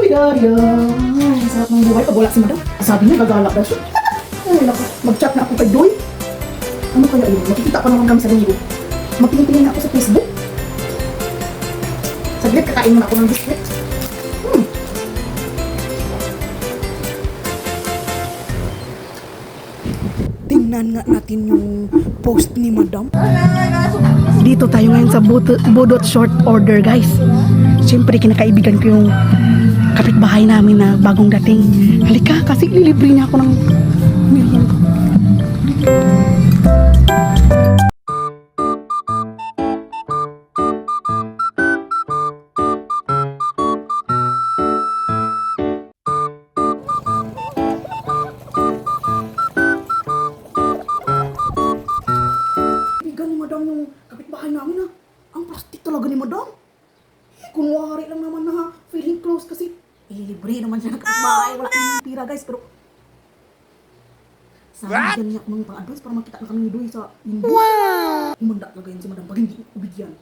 Daria. Ay, sarap ng buhay. Pag wala si madam, sabi niya gagalak daw siya. Ay, naku, mag-chat na ako kay Doy. Ano kaya yun? Makikita pa naman kami sa linggo. Magpinipili na ako sa Facebook. Saglit, kakain muna ako ng biscuit. Tingnan nga natin yung post ni madam. Dito tayo ngayon sa Budot Short Order, guys. Siyempre, kinakaibigan ko yung kapitbahay namin na bagong dating. Halika, kasi lilibre niya ako ng merienda. Kaibigan ni madam yung kapitbahay namin, ha. Ang plastic talaga ni madam. Kunwari lang naman na feeling close kasi libre naman siya ng kapitbahay. Wala kang tira, guys, pero sana bigyan niya ako ng pang-advance para makita na kami ni Doy sa linggo. Wow! Umanda talaga yun si madam pag hindi ko bigyan.